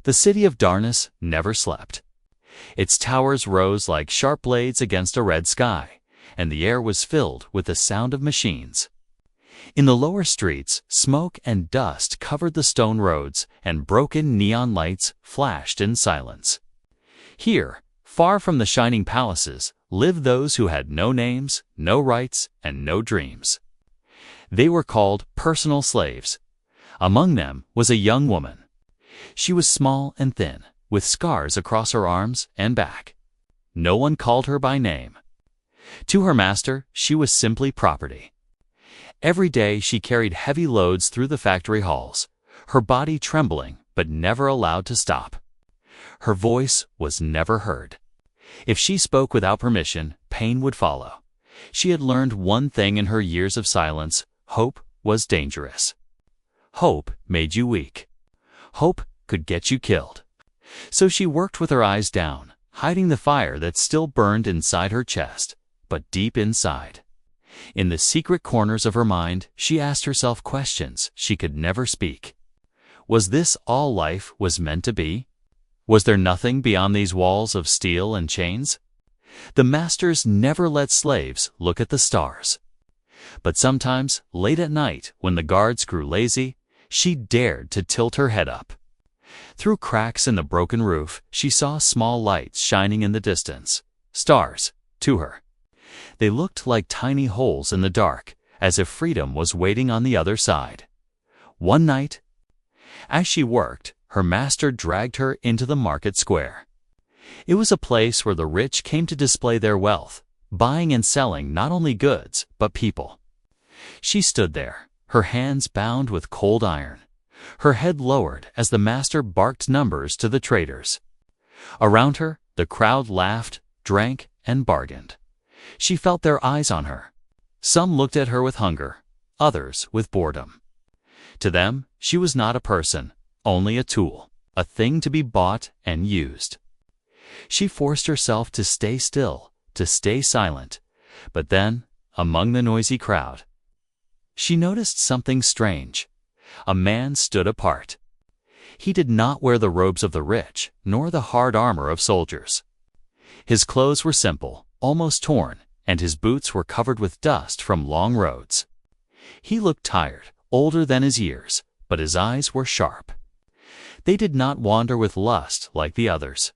The city of Darkness never slept. Its towers rose like sharp blades against a red sky, and the air was filled with the sound of machines. In the lower streets, smoke and dust covered the stone roads, and broken neon lights flashed in silence. Here, far from the shining palaces, lived those who had no names, no rights, and no dreams. They were called personal slaves. Among them was a young woman. She was small and thin, with scars across her arms and back. No one called her by name. To her master, she was simply property. Every day she carried heavy loads through the factory halls, her body trembling but never allowed to stop. Her voice was never heard. If she spoke without permission, pain would follow. She had learned one thing in her years of silence: hope was dangerous. Hope made you weak. Hope could get you killed. So she worked with her eyes down, hiding the fire that still burned inside her chest, but deep inside. In the secret corners of her mind, she asked herself questions she could never speak. Was this all life was meant to be? Was there nothing beyond these walls of steel and chains? The masters never let slaves look at the stars. But sometimes, late at night, when the guards grew lazy, she dared to tilt her head up. Through cracks in the broken roof, she saw small lights shining in the distance. Stars, to her. They looked like tiny holes in the dark, as if freedom was waiting on the other side. One night, as she worked, her master dragged her into the market square. It was a place where the rich came to display their wealth, buying and selling not only goods, but people. She stood there, her hands bound with cold iron, her head lowered as the master barked numbers to the traders. Around her, the crowd laughed, drank, and bargained. She felt their eyes on her. Some looked at her with hunger, others with boredom. To them, she was not a person, only a tool, a thing to be bought and used. She forced herself to stay still, to stay silent, but then, among the noisy crowd, she noticed something strange. A man stood apart. He did not wear the robes of the rich, nor the hard armor of soldiers. His clothes were simple, almost torn, and his boots were covered with dust from long roads. He looked tired, older than his years, but his eyes were sharp. They did not wander with lust like the others.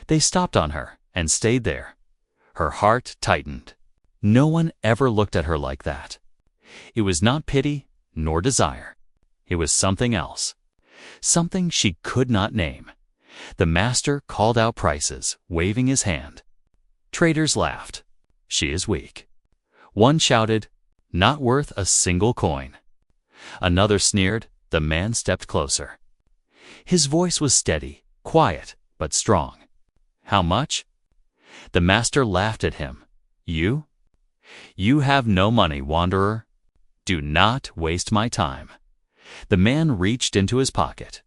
They stopped on her and stayed there. Her heart tightened. No one ever looked at her like that. It was not pity, nor desire. It was something else. Something she could not name. The master called out prices, waving his hand. Traders laughed. She is weak. One shouted, not worth a single coin. Another sneered. The man stepped closer. His voice was steady, quiet, but strong. How much? The master laughed at him. You? You have no money, wanderer. Do not waste my time. The man reached into his pocket.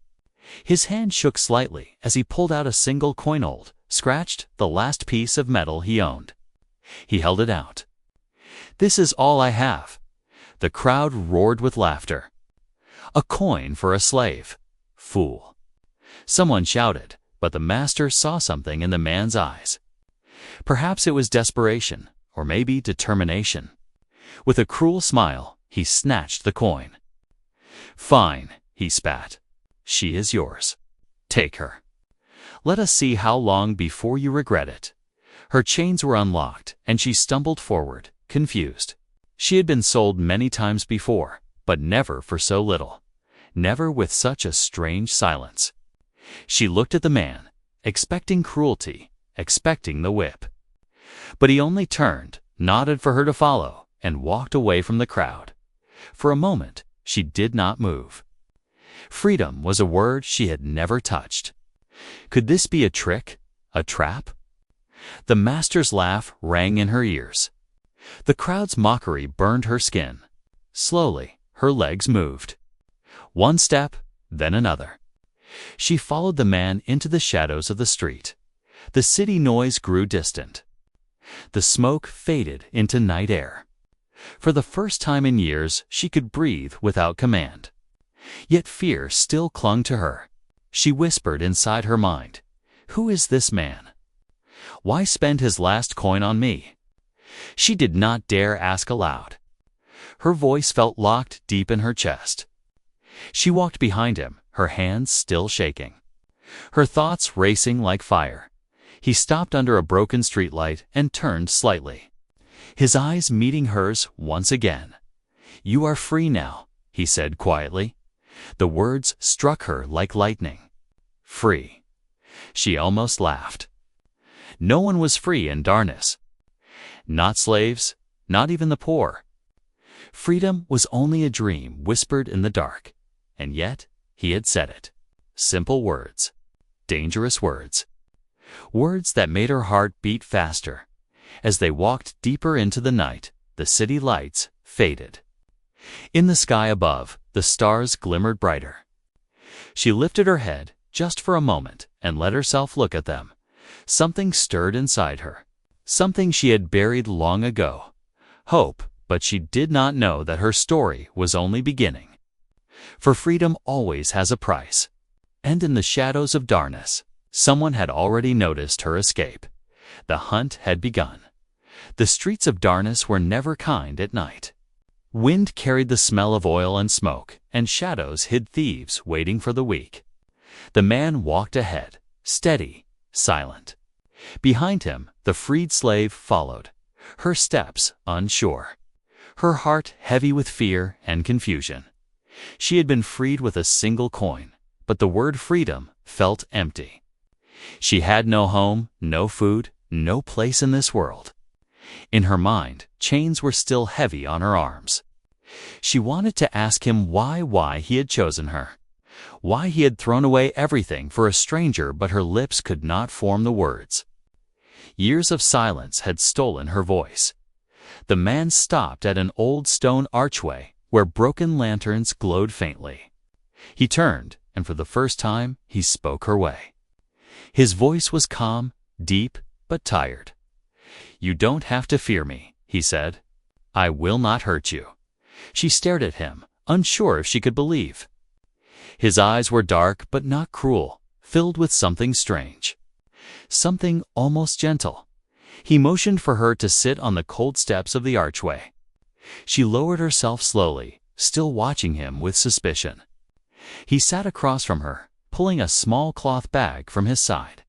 His hand shook slightly as he pulled out a single coinold, scratched the last piece of metal he owned. He held it out. This is all I have. The crowd roared with laughter. A coin for a slave. Fool. Someone shouted, but the master saw something in the man's eyes. Perhaps it was desperation, or maybe determination. With a cruel smile, he snatched the coin. Fine, he spat. She is yours. Take her. Let us see how long before you regret it. Her chains were unlocked, and she stumbled forward, confused. She had been sold many times before, but never for so little. Never with such a strange silence. She looked at the man, expecting cruelty, expecting the whip. But he only turned, nodded for her to follow, and walked away from the crowd. For a moment, she did not move. Freedom was a word she had never touched. Could this be a trick, a trap? The master's laugh rang in her ears. The crowd's mockery burned her skin. Slowly, her legs moved. One step, then another. She followed the man into the shadows of the street. The city noise grew distant. The smoke faded into night air. For the first time in years, she could breathe without command. Yet fear still clung to her. she whispered inside her mind. Who is this man? Why spend his last coin on me? She did not dare ask aloud. Her voice felt locked deep in her chest. She walked behind him, her hands still shaking. Her thoughts racing like fire. He stopped under a broken streetlight and turned slightly. His eyes meeting hers once again. "You are free now," he said quietly. The words struck her like lightning. Free. She almost laughed. No one was free in Darkness. Not slaves, not even the poor. Freedom was only a dream whispered in the dark. And yet, he had said it. Simple words. Dangerous words. Words that made her heart beat faster. As they walked deeper into the night, the city lights faded. In the sky above, the stars glimmered brighter. She lifted her head just for a moment and let herself look at them. Something stirred inside her. Something she had buried long ago. Hope, but she did not know that her story was only beginning. For freedom always has a price. And in the shadows of Darkness, someone had already noticed her escape. The hunt had begun. The streets of Darkness were never kind at night. Wind carried the smell of oil and smoke, and shadows hid thieves waiting for the weak. The man walked ahead, steady, silent. Behind him, the freed slave followed, her steps unsure, her heart heavy with fear and confusion. She had been freed with a single coin, but the word freedom felt empty. She had no home, no food, no place in this world. In her mind, chains were still heavy on her arms. She wanted to ask him why he had chosen her, why he had thrown away everything for a stranger, but her lips could not form the words. Years of silence had stolen her voice. The man stopped at an old stone archway where broken lanterns glowed faintly. He turned, and for the first time, he spoke her way. His voice was calm, deep, but tired. "You don't have to fear me," he said. "I will not hurt you." She stared at him, unsure if she could believe. His eyes were dark but not cruel, filled with something strange. Something almost gentle. He motioned for her to sit on the cold steps of the archway. She lowered herself slowly, still watching him with suspicion. He sat across from her, pulling a small cloth bag from his side.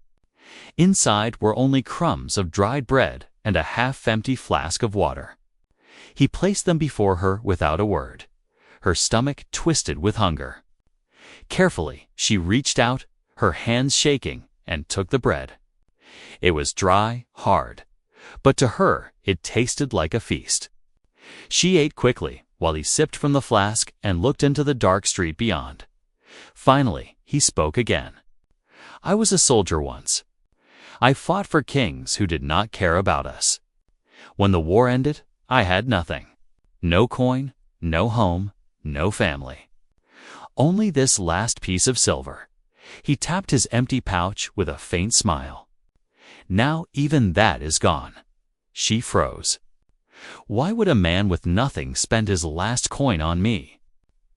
Inside were only crumbs of dried bread and a half-empty flask of water. He placed them before her without a word. Her stomach twisted with hunger. Carefully, she reached out, her hands shaking, and took the bread. It was dry, hard, but to her it tasted like a feast. She ate quickly while he sipped from the flask and looked into the dark street beyond. Finally, he spoke again. "I was a soldier once. I fought for kings who did not care about us. When the war ended, I had nothing. No coin, no home, no family. Only this last piece of silver." He tapped his empty pouch with a faint smile. "Now even that is gone." She froze. Why would a man with nothing spend his last coin on me?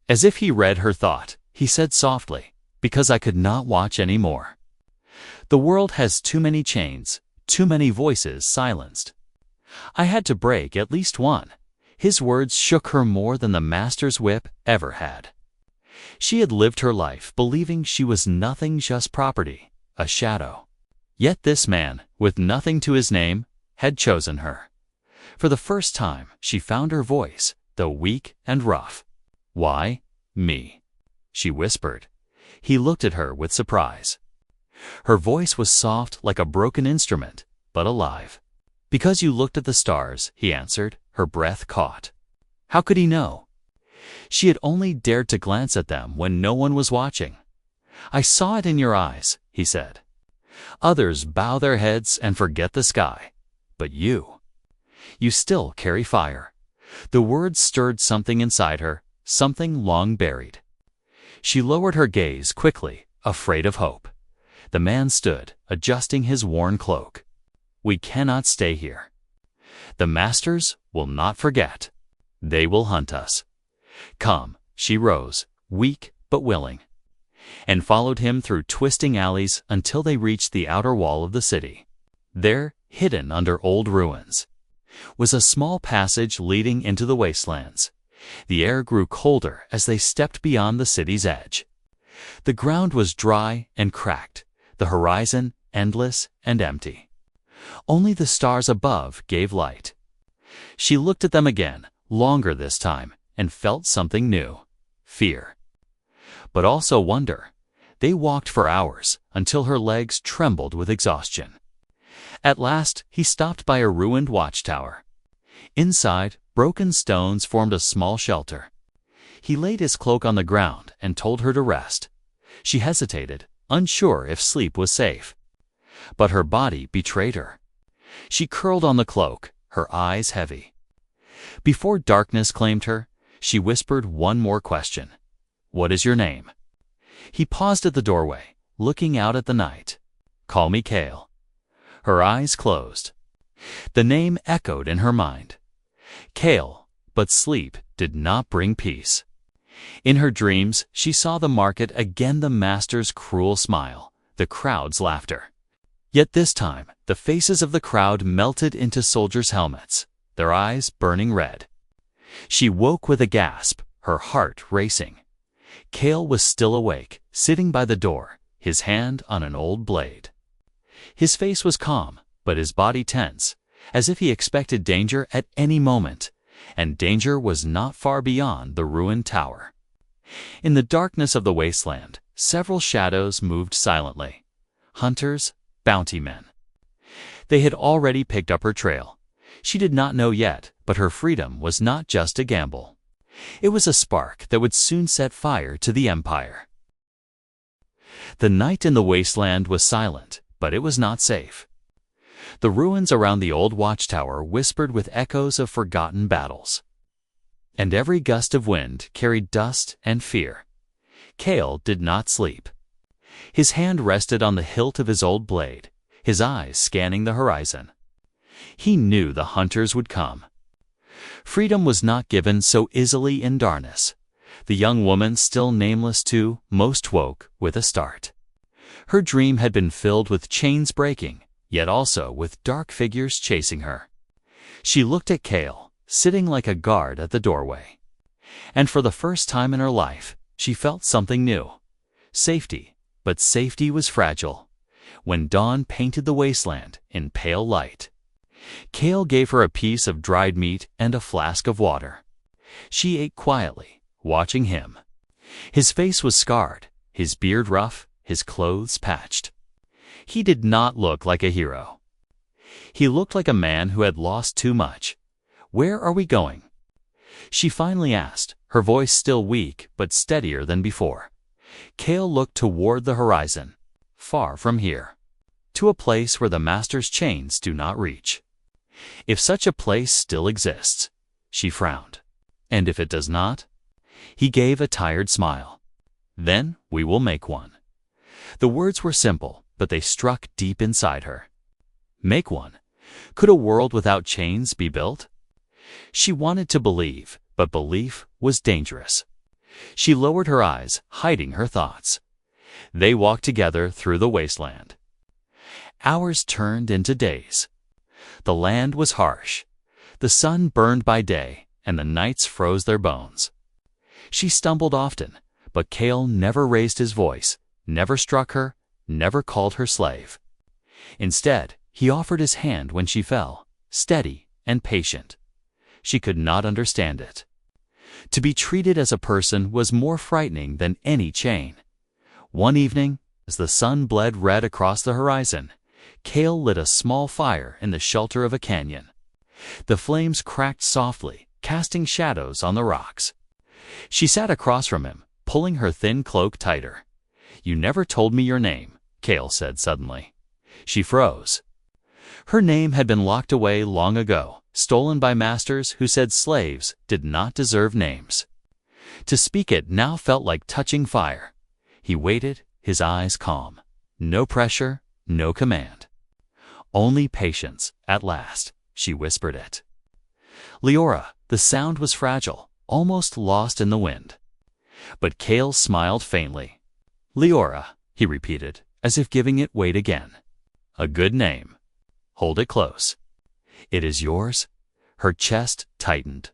As if he read her thought, he said softly, "Because I could not watch any more. The world has too many chains, too many voices silenced. I had to break at least one." His words shook her more than the master's whip ever had. She had lived her life believing she was nothing, just property, a shadow. Yet this man, with nothing to his name, had chosen her. For the first time, she found her voice, though weak and rough. "Why, me?" she whispered. He looked at her with surprise. Her voice was soft like a broken instrument, but alive. "Because you looked at the stars," he answered, her breath caught. How could he know? She had only dared to glance at them when no one was watching. "I saw it in your eyes," he said. "Others bow their heads and forget the sky. But you still carry fire." The words stirred something inside her, something long buried. She lowered her gaze quickly, afraid of hope. The man stood, adjusting his worn cloak. "We cannot stay here. The masters will not forget. They will hunt us. Come." She rose, weak but willing. and followed him through twisting alleys until they reached the outer wall of the city. There, hidden under old ruins, was a small passage leading into the wastelands. The air grew colder as they stepped beyond the city's edge. The ground was dry and cracked, the horizon endless and empty. Only the stars above gave light. She looked at them again, longer this time, and felt something new: fear. But also wonder. They walked for hours, until her legs trembled with exhaustion. At last, he stopped by a ruined watchtower. Inside, broken stones formed a small shelter. He laid his cloak on the ground and told her to rest. She hesitated, unsure if sleep was safe. But her body betrayed her. She curled on the cloak, her eyes heavy. Before darkness claimed her, she whispered one more question. "What is your name?" He paused at the doorway, looking out at the night. "Call me Kale." Her eyes closed. The name echoed in her mind. Kale, but sleep did not bring peace. In her dreams, she saw the market again, the master's cruel smile, the crowd's laughter. Yet this time, the faces of the crowd melted into soldiers' helmets, their eyes burning red. She woke with a gasp, her heart racing. Kale was still awake, sitting by the door, his hand on an old blade. His face was calm, but his body tense, as if he expected danger at any moment, and danger was not far beyond the ruined tower. In the darkness of the wasteland, several shadows moved silently. Hunters, bounty men. They had already picked up her trail. She did not know yet, but her freedom was not just a gamble. It was a spark that would soon set fire to the empire. The night in the wasteland was silent, but it was not safe. The ruins around the old watchtower whispered with echoes of forgotten battles. And every gust of wind carried dust and fear. Kale did not sleep. His hand rested on the hilt of his old blade, his eyes scanning the horizon. He knew the hunters would come. Freedom was not given so easily in Darkness. The young woman, still nameless too, most woke with a start. Her dream had been filled with chains breaking, yet also with dark figures chasing her. She looked at Kale, sitting like a guard at the doorway. And for the first time in her life, she felt something new. Safety, but safety was fragile. When dawn painted the wasteland in pale light, Kale gave her a piece of dried meat and a flask of water. She ate quietly, watching him. His face was scarred, his beard rough, his clothes patched. He did not look like a hero. He looked like a man who had lost too much. "Where are we going?" She finally asked, her voice still weak but steadier than before. Kale looked toward the horizon. "Far from here. To a place where the master's chains do not reach." "If such a place still exists," she frowned. "And if it does not?" He gave a tired smile. "Then we will make one." The words were simple, but they struck deep inside her. Make one? Could a world without chains be built? She wanted to believe, but belief was dangerous. She lowered her eyes, hiding her thoughts. They walked together through the wasteland. Hours turned into days. The land was harsh. The sun burned by day, and the nights froze their bones. She stumbled often, but Kale never raised his voice, never struck her, never called her slave. Instead, he offered his hand when she fell, steady and patient. She could not understand it. To be treated as a person was more frightening than any chain. One evening, as the sun bled red across the horizon, Kale lit a small fire in the shelter of a canyon. The flames cracked softly, casting shadows on the rocks. She sat across from him, pulling her thin cloak tighter. "You never told me your name," Kale said suddenly. She froze. Her name had been locked away long ago, stolen by masters who said slaves did not deserve names. To speak it now felt like touching fire. He waited, his eyes calm. No pressure, no command. "Only patience, at last," she whispered it. "Leora," the sound was fragile, almost lost in the wind. But Kale smiled faintly. Leora, he repeated, as if giving it weight again. A good name. Hold it close. It is yours? Her chest tightened.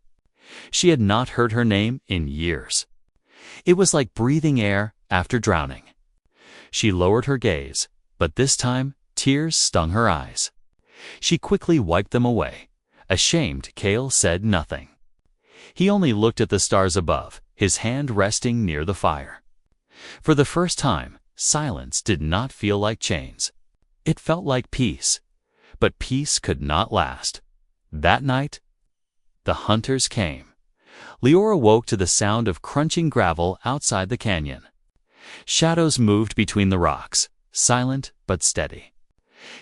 She had not heard her name in years. It was like breathing air after drowning. She lowered her gaze, but this time tears stung her eyes. She quickly wiped them away. Ashamed, Cale said nothing. He only looked at the stars above, his hand resting near the fire. For the first time, silence did not feel like chains. It felt like peace. But peace could not last. That night, the hunters came. Leora woke to the sound of crunching gravel outside the canyon. Shadows moved between the rocks, silent but steady.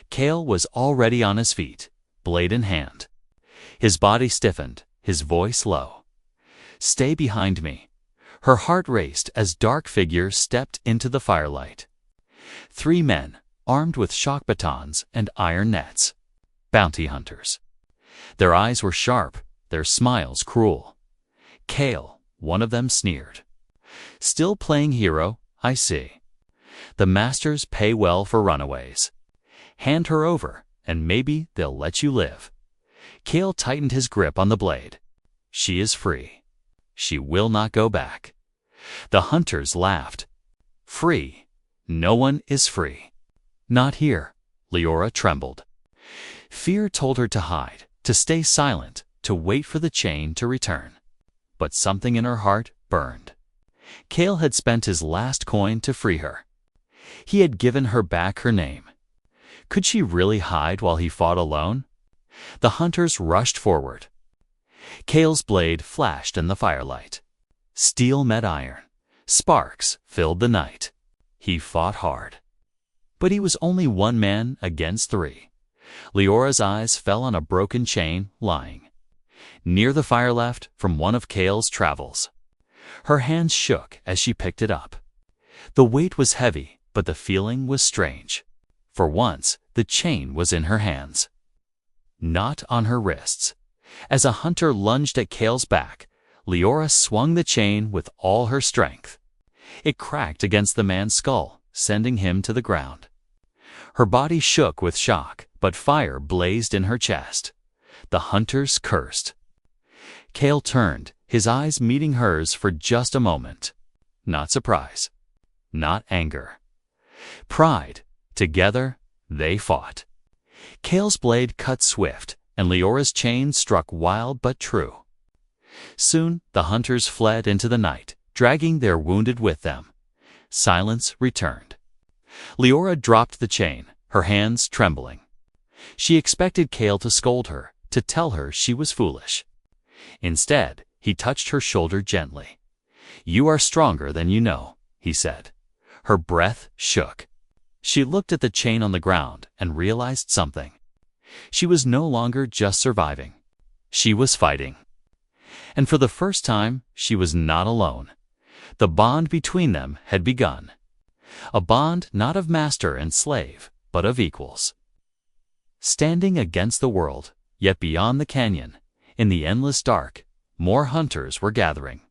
Cale was already on his feet, blade in hand. His body stiffened, his voice low. "Stay behind me." Her heart raced as dark figures stepped into the firelight. 3 men, armed with shock batons and iron nets. Bounty hunters. Their eyes were sharp, their smiles cruel. Cale, one of them, sneered. "Still playing hero, I see. The masters pay well for runaways. Hand her over, and maybe they'll let you live." Cale tightened his grip on the blade. She is free. She will not go back. The hunters laughed. Free? No one is free. Not here. Leora trembled. Fear told her to hide, to stay silent, to wait for the chain to return. But something in her heart burned. Cale had spent his last coin to free her. He had given her back her name. Could she really hide while he fought alone? The hunters rushed forward. Cale's blade flashed in the firelight. Steel met iron. Sparks filled the night. He fought hard. But he was only 1 man against 3. Leora's eyes fell on a broken chain lying near the fire left from one of Cale's travels. Her hands shook as she picked it up. The weight was heavy, but the feeling was strange. For once, the chain was in her hands, not on her wrists. As a hunter lunged at Cale's back, Leora swung the chain with all her strength. It cracked against the man's skull, sending him to the ground. Her body shook with shock, but fire blazed in her chest. The hunters cursed. Cale turned, his eyes meeting hers for just a moment. Not surprise. Not anger. Pride. Together, they fought. Cale's blade cut swift, and Leora's chain struck wild but true. Soon, the hunters fled into the night, dragging their wounded with them. Silence returned. Leora dropped the chain, her hands trembling. She expected Cale to scold her, to tell her she was foolish. Instead, he touched her shoulder gently. "You are stronger than you know," he said. Her breath shook. She looked at the chain on the ground and realized something. She was no longer just surviving. She was fighting. And for the first time, she was not alone. The bond between them had begun. A bond not of master and slave, but of equals. Standing against the world, yet beyond the canyon, in the endless dark, more hunters were gathering.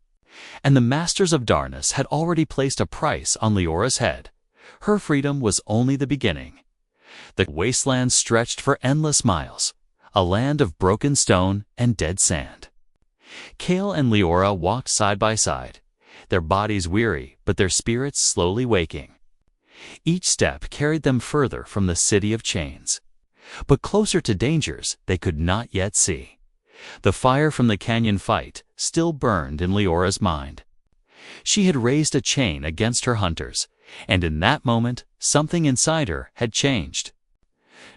And the masters of darkness had already placed a price on Leora's head. Her freedom was only the beginning. The wasteland stretched for endless miles, a land of broken stone and dead sand. Cale and Leora walked side by side, their bodies weary but their spirits slowly waking. Each step carried them further from the city of chains, but closer to dangers they could not yet see. The fire from the canyon fight still burned in Leora's mind. She had raised a chain against her hunters, and in that moment something inside her had changed.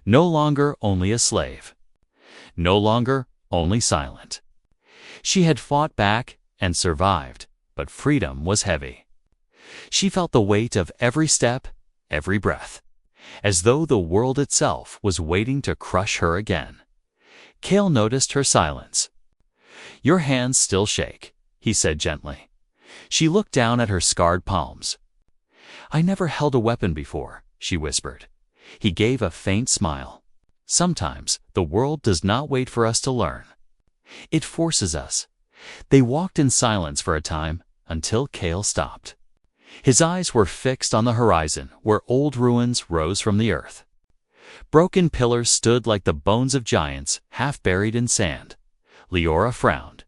No longer only a slave. No longer only silent. She had fought back and survived, but freedom was heavy. She felt the weight of every step, every breath, as though the world itself was waiting to crush her again. Cale noticed her silence. "Your hands still shake," he said gently. She looked down at her scarred palms. "I never held a weapon before," she whispered. He gave a faint smile. "Sometimes the world does not wait for us to learn. It forces us." They walked in silence for a time, until Cale stopped. His eyes were fixed on the horizon, where old ruins rose from the earth. Broken pillars stood like the bones of giants, half buried in sand. Leora frowned.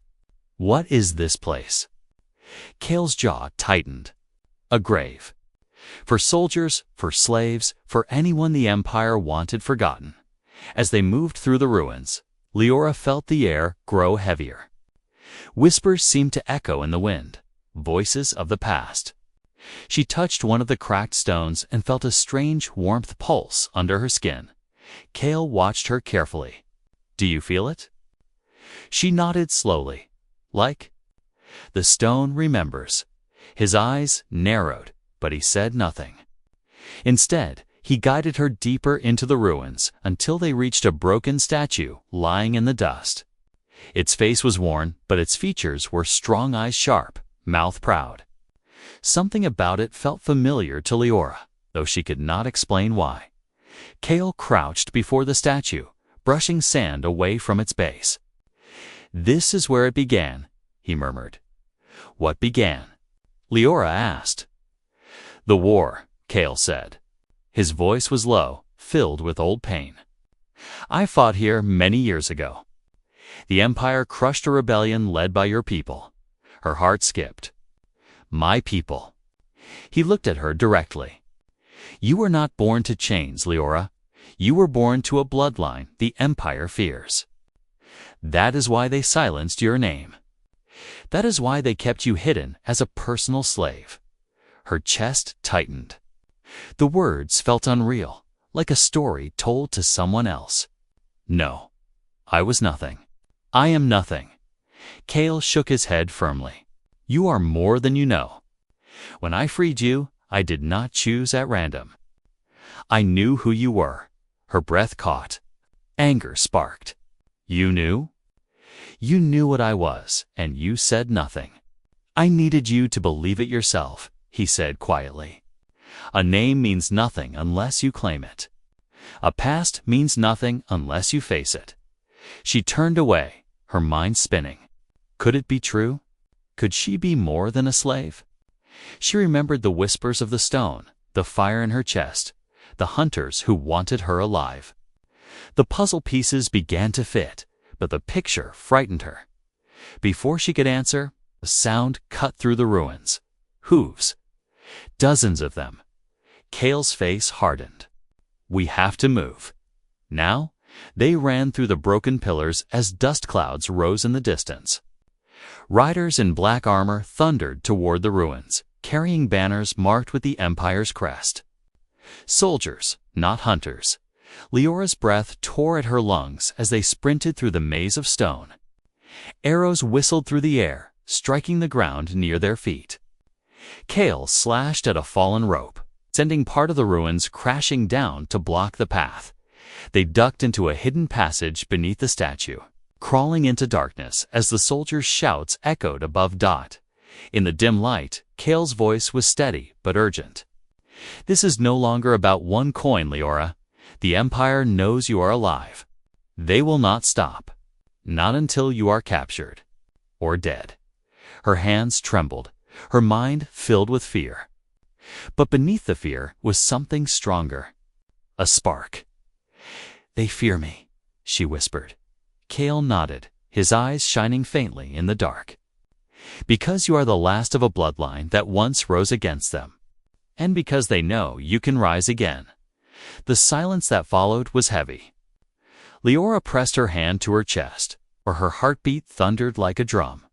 "What is this place?" Kale's jaw tightened. A grave. For soldiers, for slaves, for anyone the Empire wanted forgotten. As they moved through the ruins, Leora felt the air grow heavier. Whispers seemed to echo in the wind, voices of the past. She touched one of the cracked stones and felt a strange warmth pulse under her skin. Kale watched her carefully. "Do you feel it?" She nodded slowly. "Like?" "The stone remembers." His eyes narrowed, but he said nothing. Instead, he guided her deeper into the ruins until they reached a broken statue lying in the dust. Its face was worn, but its features were strong eyes sharp, mouth proud. Something about it felt familiar to Leora, though she could not explain why. Kale crouched before the statue, brushing sand away from its base. "This is where it began," he murmured. "What began?" Leora asked. "The war," Kale said. His voice was low, filled with old pain. "I fought here many years ago. The Empire crushed a rebellion led by your people." Her heart skipped. "My people." He looked at her directly. "You were not born to chains, Leora. You were born to a bloodline the Empire fears. That is why they silenced your name. That is why they kept you hidden as a personal slave." Her chest tightened. The words felt unreal, like a story told to someone else. "No, I was nothing. I am nothing." Kale shook his head firmly. "You are more than you know. When I freed you, I did not choose at random. I knew who you were." Her breath caught. Anger sparked. "You knew?" "You knew what I was, and you said nothing." "I needed you to believe it yourself," he said quietly. "A name means nothing unless you claim it. A past means nothing unless you face it." She turned away, her mind spinning. Could it be true? Could she be more than a slave? She remembered the whispers of the stone, the fire in her chest, the hunters who wanted her alive. The puzzle pieces began to fit, but the picture frightened her. Before she could answer, a sound cut through the ruins. Hooves. Dozens of them. Kale's face hardened. "We have to move." Now, they ran through the broken pillars as dust clouds rose in the distance. Riders in black armor thundered toward the ruins, carrying banners marked with the Empire's crest. Soldiers, not hunters. Leora's breath tore at her lungs as they sprinted through the maze of stone. Arrows whistled through the air, striking the ground near their feet. Kale slashed at a fallen rope, sending part of the ruins crashing down to block the path. They ducked into a hidden passage beneath the statue, crawling into darkness as the soldiers' shouts echoed above Dot. In the dim light, Kale's voice was steady but urgent. "This is no longer about one coin, Leora. The Empire knows you are alive. They will not stop. Not until you are captured. Or dead." Her hands trembled, her mind filled with fear. But beneath the fear was something stronger. A spark. "They fear me," she whispered. Kale nodded, his eyes shining faintly in the dark. "Because you are the last of a bloodline that once rose against them. And because they know you can rise again." The silence that followed was heavy. Leora pressed her hand to her chest, where her heartbeat thundered like a drum.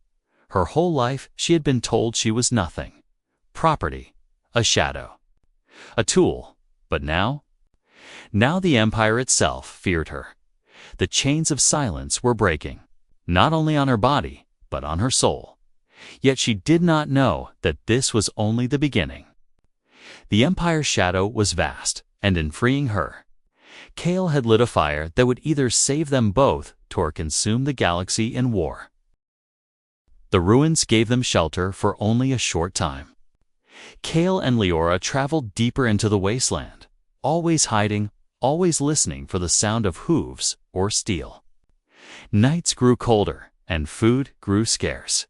Her whole life she had been told she was nothing. Property, a shadow, a tool. But now the Empire itself feared her. The chains of silence were breaking, not only on her body, but on her soul. Yet she did not know that this was only the beginning. The Empire's shadow was vast, and in freeing her, Kale had lit a fire that would either save them both or consume the galaxy in war. The ruins gave them shelter for only a short time. Kale and Leora traveled deeper into the wasteland, always hiding, always listening for the sound of hooves or steel. Nights grew colder, and food grew scarce.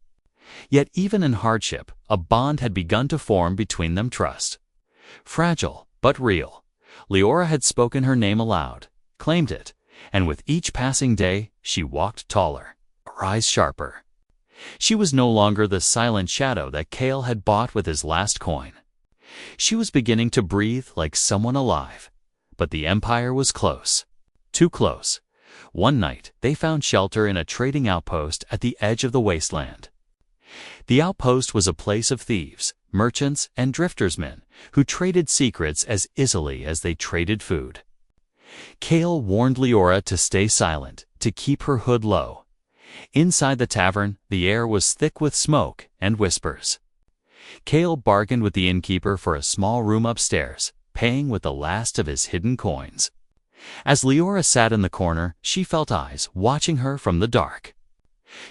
Yet even in hardship, a bond had begun to form between them. Trust. Fragile, but real. Leora had spoken her name aloud, claimed it, and with each passing day, she walked taller, her eyes sharper. She was no longer the silent shadow that Cale had bought with his last coin. She was beginning to breathe like someone alive. But the Empire was close. Too close. One night, they found shelter in a trading outpost at the edge of the wasteland. The outpost was a place of thieves, merchants, and driftersmen who traded secrets as easily as they traded food. Cale warned Leora to stay silent, to keep her hood low. Inside the tavern, the air was thick with smoke and whispers. Cale bargained with the innkeeper for a small room upstairs, paying with the last of his hidden coins. As Leora sat in the corner, she felt eyes watching her from the dark.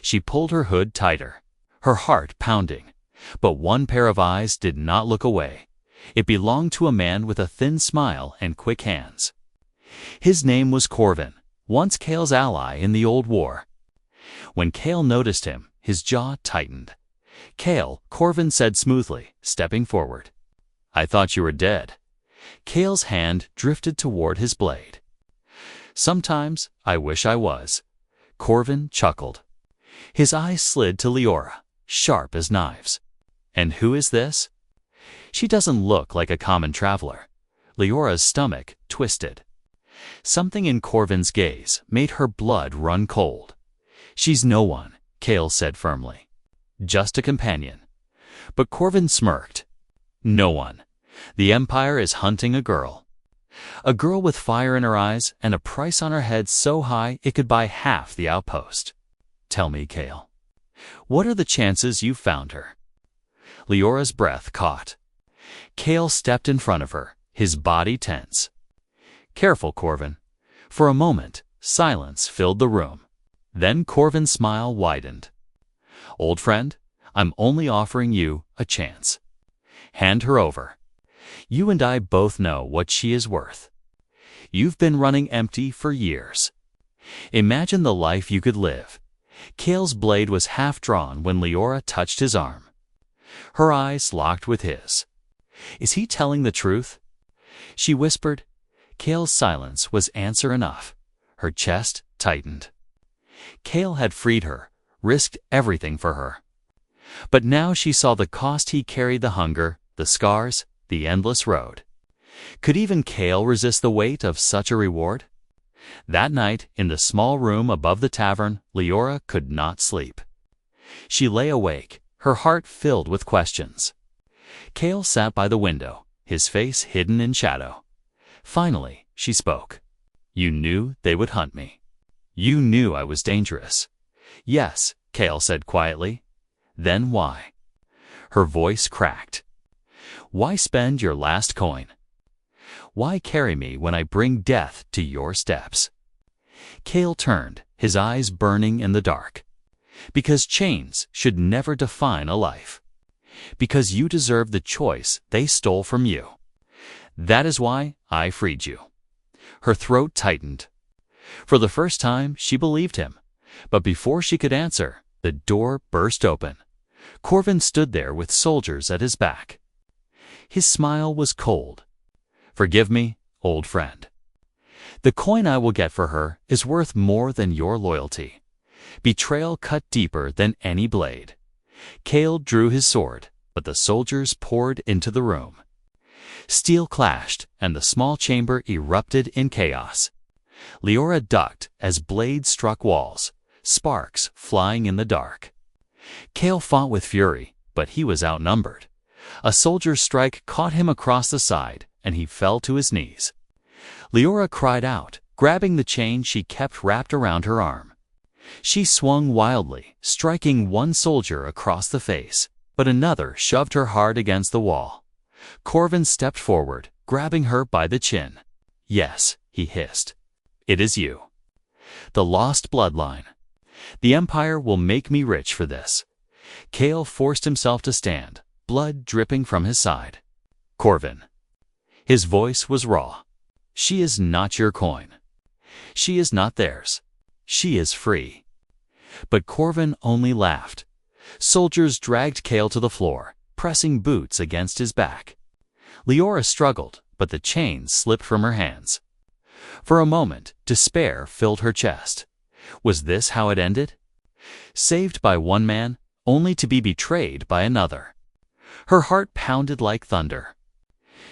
She pulled her hood tighter, her heart pounding. But one pair of eyes did not look away. It belonged to a man with a thin smile and quick hands. His name was Corvin, once Cale's ally in the old war. When Cale noticed him, his jaw tightened. "Cale," Corvin said smoothly, stepping forward. "I thought you were dead." Cale's hand drifted toward his blade. "Sometimes I wish I was." Corvin chuckled. His eyes slid to Leora, sharp as knives. "And who is this?" "She doesn't look like a common traveler." Leora's stomach twisted. Something in Corvin's gaze made her blood run cold. "She's no one," Cale said firmly. "Just a companion." But Corvin smirked. "No one. The Empire is hunting a girl. A girl with fire in her eyes and a price on her head so high it could buy half the outpost. Tell me, Cale, what are the chances you found her?" Leora's breath caught. Cale stepped in front of her, his body tense. "Careful, Corvin." For a moment, silence filled the room. Then Corvin's smile widened. "Old friend, I'm only offering you a chance. Hand her over. You and I both know what she is worth. You've been running empty for years. Imagine the life you could live." Cale's blade was half drawn when Leora touched his arm. Her eyes locked with his. "Is he telling the truth?" she whispered. Cale's silence was answer enough. Her chest tightened. Cale had freed her, risked everything for her. But now she saw the cost he carried: the hunger, the scars, the endless road. Could even Cale resist the weight of such a reward? That night, in the small room above the tavern, Leora could not sleep. She lay awake, her heart filled with questions. Cale sat by the window, his face hidden in shadow. Finally, she spoke. "You knew they would hunt me. You knew I was dangerous." "Yes," Cale said quietly. "Then why?" Her voice cracked. "Why spend your last coin? Why carry me when I bring death to your steps?" Cale turned, his eyes burning in the dark. "Because chains should never define a life. Because you deserve the choice they stole from you. That is why I freed you." Her throat tightened. For the first time, she believed him. But before she could answer, the door burst open. Corvin stood there with soldiers at his back. His smile was cold. "Forgive me, old friend. The coin I will get for her is worth more than your loyalty." Betrayal cut deeper than any blade. Cale drew his sword, but the soldiers poured into the room. Steel clashed, and the small chamber erupted in chaos. Leora ducked as blades struck walls, sparks flying in the dark. Cale fought with fury, but he was outnumbered. A soldier's strike caught him across the side, and he fell to his knees. Leora cried out, grabbing the chain she kept wrapped around her arm. She swung wildly, striking one soldier across the face, but another shoved her hard against the wall. Corvin stepped forward, grabbing her by the chin. "Yes," he hissed. "It is you. The lost bloodline. The Empire will make me rich for this." Cale forced himself to stand, blood dripping from his side. "Corvin." His voice was raw. "She is not your coin. She is not theirs. She is free." But Corvin only laughed. Soldiers dragged Cale to the floor, pressing boots against his back. Leora struggled, but the chains slipped from her hands. For a moment, despair filled her chest. Was this how it ended? Saved by one man, only to be betrayed by another. Her heart pounded like thunder.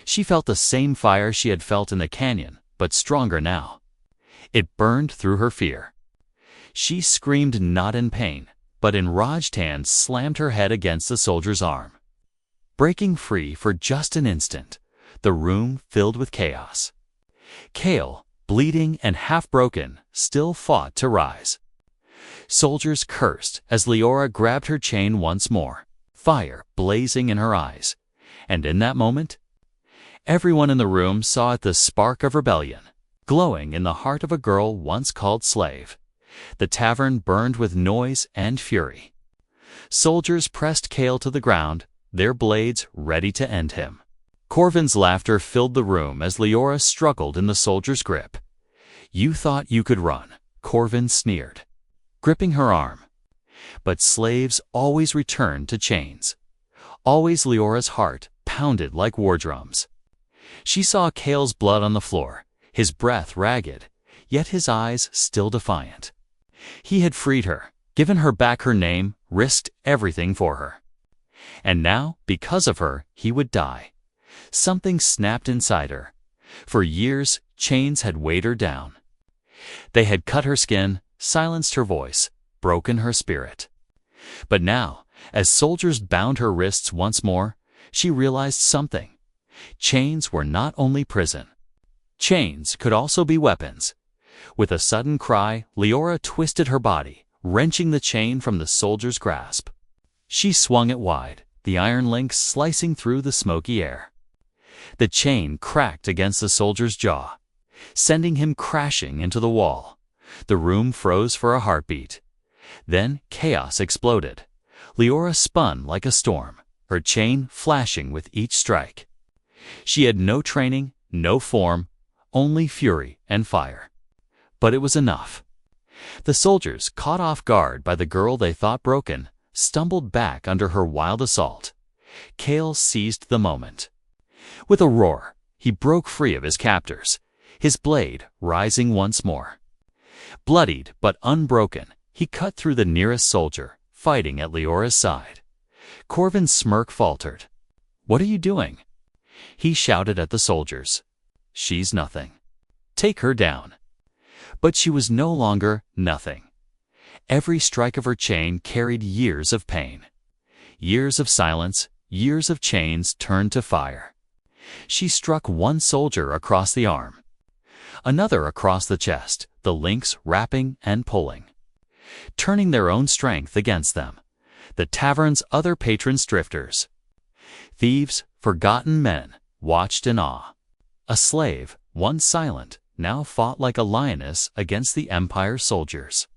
She felt the same fire she had felt in the canyon, but stronger now. It burned through her fear. She screamed not in pain, but enraged hands slammed her head against the soldier's arm. Breaking free for just an instant, the room filled with chaos. Cale, bleeding and half-broken, still fought to rise. Soldiers cursed as Leora grabbed her chain once more, fire blazing in her eyes. And in that moment, everyone in the room saw the spark of rebellion, glowing in the heart of a girl once called slave. The tavern burned with noise and fury. Soldiers pressed Cale to the ground, their blades ready to end him. Corvin's laughter filled the room as Leora struggled in the soldier's grip. "You thought you could run," Corvin sneered, gripping her arm. But slaves always returned to chains. Always. Leora's heart pounded like war drums. She saw Cale's blood on the floor, his breath ragged, yet his eyes still defiant. He had freed her, given her back her name, risked everything for her. And now, because of her, he would die. Something snapped inside her. For years, chains had weighed her down. They had cut her skin, silenced her voice, broken her spirit. But now, as soldiers bound her wrists once more, she realized something. Chains were not only prison. Chains could also be weapons. With a sudden cry, Leora twisted her body, wrenching the chain from the soldier's grasp. She swung it wide, the iron links slicing through the smoky air. The chain cracked against the soldier's jaw, sending him crashing into the wall. The room froze for a heartbeat. Then chaos exploded. Leora spun like a storm, her chain flashing with each strike. She had no training, no form, only fury and fire. But it was enough. The soldiers, caught off guard by the girl they thought broken, stumbled back under her wild assault. Cale seized the moment. With a roar, he broke free of his captors, his blade rising once more. Bloodied but unbroken, he cut through the nearest soldier, fighting at Leora's side. Corvin's smirk faltered. "What are you doing?" He shouted at the soldiers. "She's nothing. Take her down." But she was no longer nothing. Every strike of her chain carried years of pain. Years of silence, years of chains turned to fire. She struck one soldier across the arm, another across the chest, the links wrapping and pulling, turning their own strength against them, the tavern's other patrons drifters. Thieves, forgotten men, watched in awe. A slave, once silent, now fought like a lioness against the Empire's soldiers.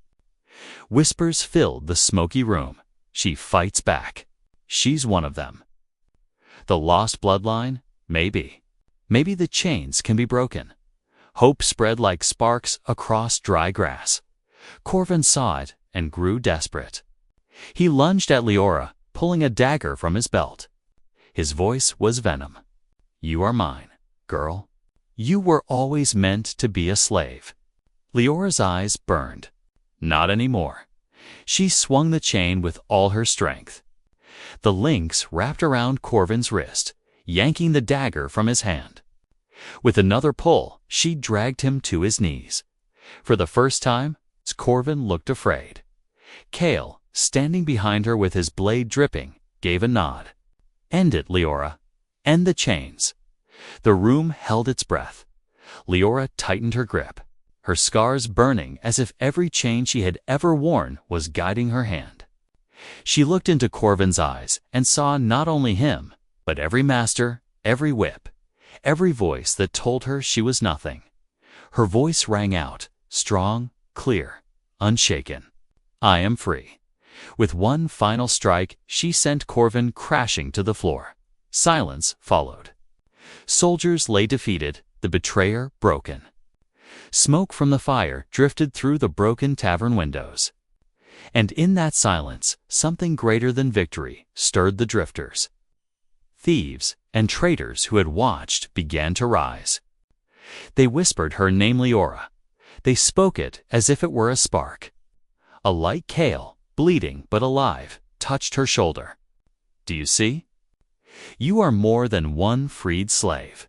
Whispers filled the smoky room. "She fights back. She's one of them." The lost bloodline? Maybe. Maybe the chains can be broken. Hope spread like sparks across dry grass. Corvin saw it and grew desperate. He lunged at Leora, pulling a dagger from his belt. His voice was venom. "You are mine, girl. You were always meant to be a slave." Leora's eyes burned. Not anymore. She swung the chain with all her strength. The links wrapped around Corvin's wrist, yanking the dagger from his hand. With another pull, she dragged him to his knees. For the first time, Corvin looked afraid. Cale, standing behind her with his blade dripping, gave a nod. "End it, Leora. End the chains." The room held its breath. Leora tightened her grip, her scars burning as if every chain she had ever worn was guiding her hand. She looked into Corvin's eyes and saw not only him, but every master, every whip, every voice that told her she was nothing. Her voice rang out, strong, clear, unshaken. "I am free." With one final strike, she sent Corvin crashing to the floor. Silence followed. Soldiers lay defeated, the betrayer broken. Smoke from the fire drifted through the broken tavern windows. And in that silence, something greater than victory stirred the drifters. Thieves and traitors who had watched began to rise. They whispered her name Leora. They spoke it as if it were a spark. A light Kale, bleeding but alive, touched her shoulder. Do you see? You are more than one freed slave.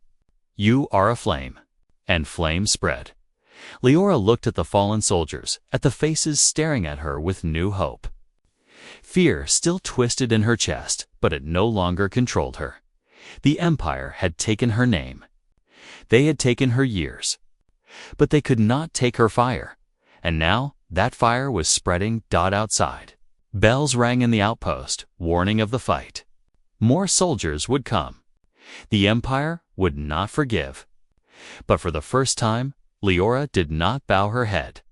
You are a flame. And flame spread. Leora looked at the fallen soldiers, at the faces staring at her with new hope. Fear still twisted in her chest, but it no longer controlled her. The Empire had taken her name. They had taken her years. But they could not take her fire. And now that fire was spreading outside. Bells rang in the outpost, warning of the fight. More soldiers would come. The Empire would not forgive. But for the first time, Leora did not bow her head.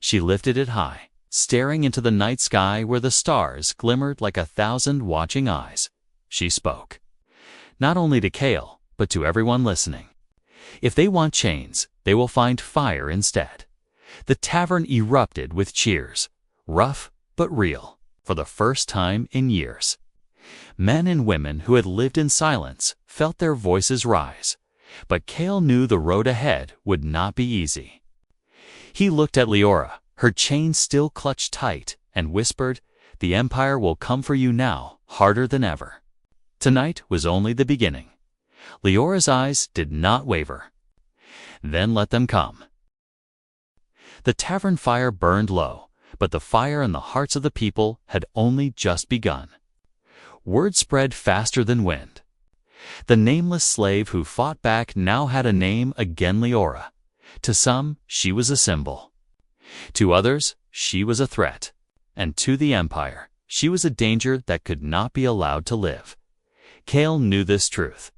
She lifted it high, staring into the night sky where the stars glimmered like 1,000 watching eyes. She spoke. Not only to Kale, but to everyone listening. If they want chains, they will find fire instead. The tavern erupted with cheers, rough but real, for the first time in years. Men and women who had lived in silence felt their voices rise, but Kale knew the road ahead would not be easy. He looked at Leora, her chain still clutched tight, and whispered, "The Empire will come for you now, harder than ever." Tonight was only the beginning. Leora's eyes did not waver. Then let them come. The tavern fire burned low, but the fire in the hearts of the people had only just begun. Word spread faster than wind. The nameless slave who fought back now had a name again, Leora. To some, she was a symbol. To others, she was a threat. And to the Empire, she was a danger that could not be allowed to live. Kale knew this truth.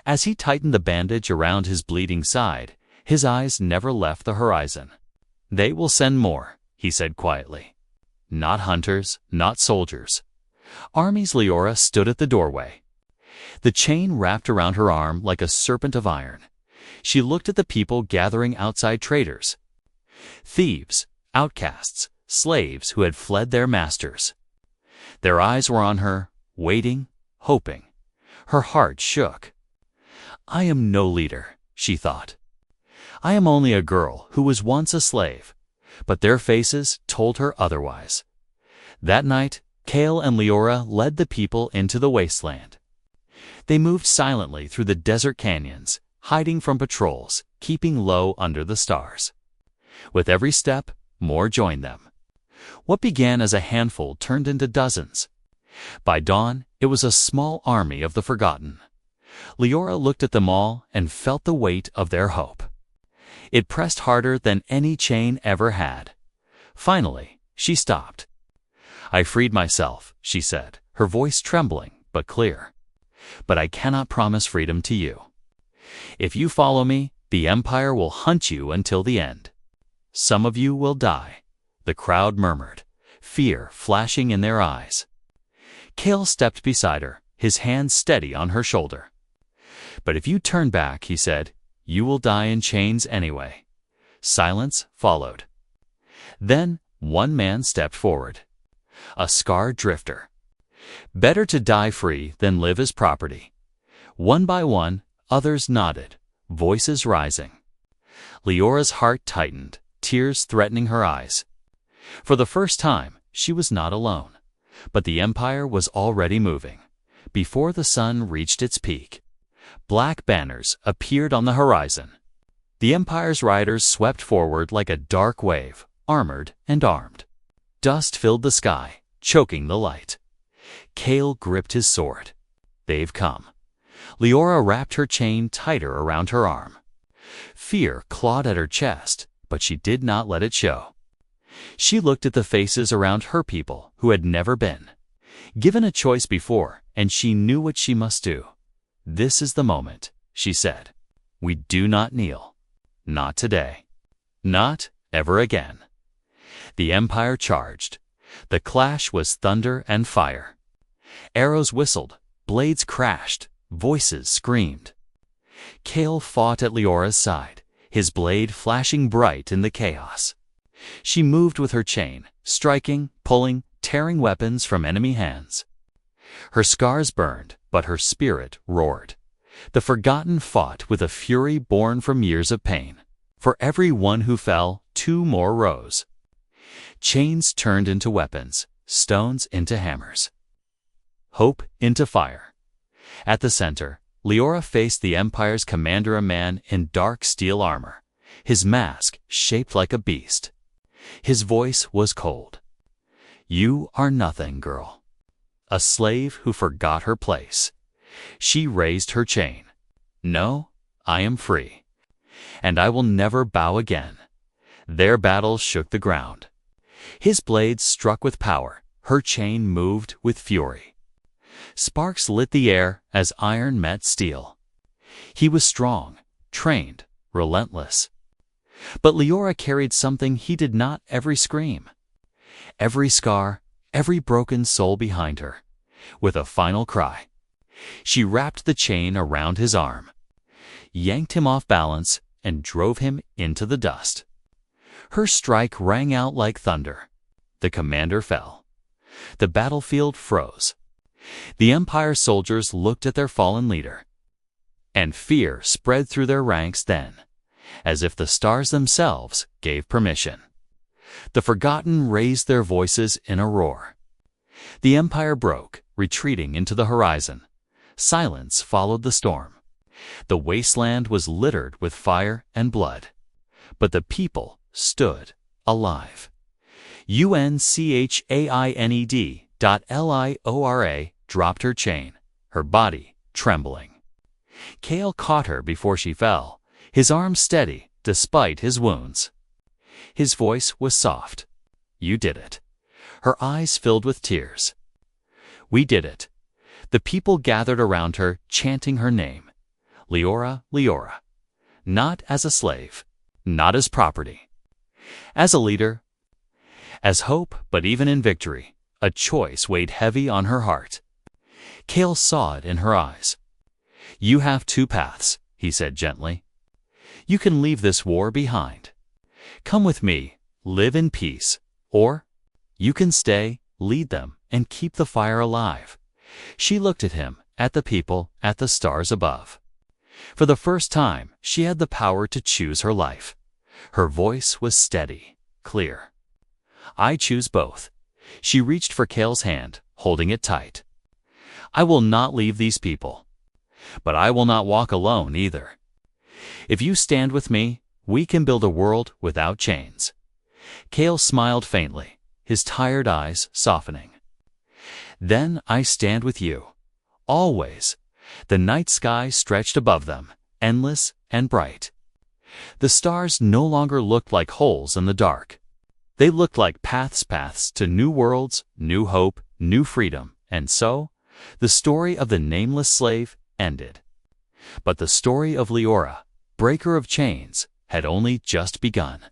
As he tightened the bandage around his bleeding side, his eyes never left the horizon. "They will send more," he said quietly. "Not hunters, not soldiers. Armies." Leora stood at the doorway. The chain wrapped around her arm like a serpent of iron. She looked at the people gathering outside, traitors, thieves, outcasts, slaves who had fled their masters. Their eyes were on her, waiting, hoping. Her heart shook. "I am no leader," she thought. "I am only a girl who was once a slave," but their faces told her otherwise. That night, Kale and Leora led the people into the wasteland. They moved silently through the desert canyons, hiding from patrols, keeping low under the stars. With every step, more joined them. What began as a handful turned into dozens. By dawn, it was a small army of the forgotten. Leora looked at them all and felt the weight of their hope. It pressed harder than any chain ever had. Finally, she stopped. "I freed myself," she said, her voice trembling but clear. "But I cannot promise freedom to you. If you follow me, the Empire will hunt you until the end. Some of you will die," the crowd murmured, fear flashing in their eyes. Kale stepped beside her, his hand steady on her shoulder. "But if you turn back," he said, "you will die in chains anyway." Silence followed. Then one man stepped forward. A scarred drifter. Better to die free than live as property. One by one, others nodded, voices rising. Leora's heart tightened, tears threatening her eyes. For the first time, she was not alone. But the Empire was already moving. Before the sun reached its peak, black banners appeared on the horizon. The Empire's riders swept forward like a dark wave, armored and armed. Dust filled the sky, choking the light. Kale gripped his sword. "They've come." Leora wrapped her chain tighter around her arm. Fear clawed at her chest, but she did not let it show. She looked at the faces around her people who had never been given a choice before, and she knew what she must do. "This is the moment," she said. "We do not kneel. Not today. Not ever again." The Empire charged. The clash was thunder and fire. Arrows whistled, blades crashed, voices screamed. Kale fought at Leora's side, his blade flashing bright in the chaos. She moved with her chain, striking, pulling, tearing weapons from enemy hands. Her scars burned, but her spirit roared. The forgotten fought with a fury born from years of pain. For every one who fell, 2 more rose. Chains turned into weapons, stones into hammers. Hope into fire. At the center, Leora faced the Empire's commander, a man in dark steel armor, his mask shaped like a beast. His voice was cold. "You are nothing, girl." A slave who forgot her place. She raised her chain. "No, I am free, and I will never bow again." Their battle shook the ground. His blades struck with power, her chain moved with fury. Sparks lit the air as iron met steel. He was strong, trained, relentless. But Leora carried something he did not. Every scream, every scar, every broken soul behind her. With a final cry, she wrapped the chain around his arm, yanked him off balance, and drove him into the dust. Her strike rang out like thunder. The commander fell. The battlefield froze. The Empire soldiers looked at their fallen leader, and fear spread through their ranks then, as if the stars themselves gave permission. The forgotten raised their voices in a roar. The Empire broke, retreating into the horizon. Silence followed the storm. The wasteland was littered with fire and blood. But the people stood alive. UNCHAINED.LIORA dropped her chain, her body trembling. Kale caught her before she fell, his arm steady despite his wounds. His voice was soft. "You did it." Her eyes filled with tears. "We did it." The people gathered around her, chanting her name. Leora, Leora. Not as a slave, not as property. As a leader, as hope, but even in victory, a choice weighed heavy on her heart. Kale saw it in her eyes. "You have 2 paths," he said gently. "You can leave this war behind. Come with me, live in peace. Or you can stay, lead them, and keep the fire alive." She looked at him, at the people, at the stars above. For the first time, she had the power to choose her life. Her voice was steady, clear. "I choose both." She reached for Kale's hand, holding it tight. "I will not leave these people. But I will not walk alone either. If you stand with me, we can build a world without chains." Kale smiled faintly, his tired eyes softening. "Then I stand with you. Always." The night sky stretched above them, endless and bright. The stars no longer looked like holes in the dark. They looked like paths to new worlds, new hope, new freedom. And so, the story of the nameless slave ended. But the story of Leora, breaker of chains, had only just begun.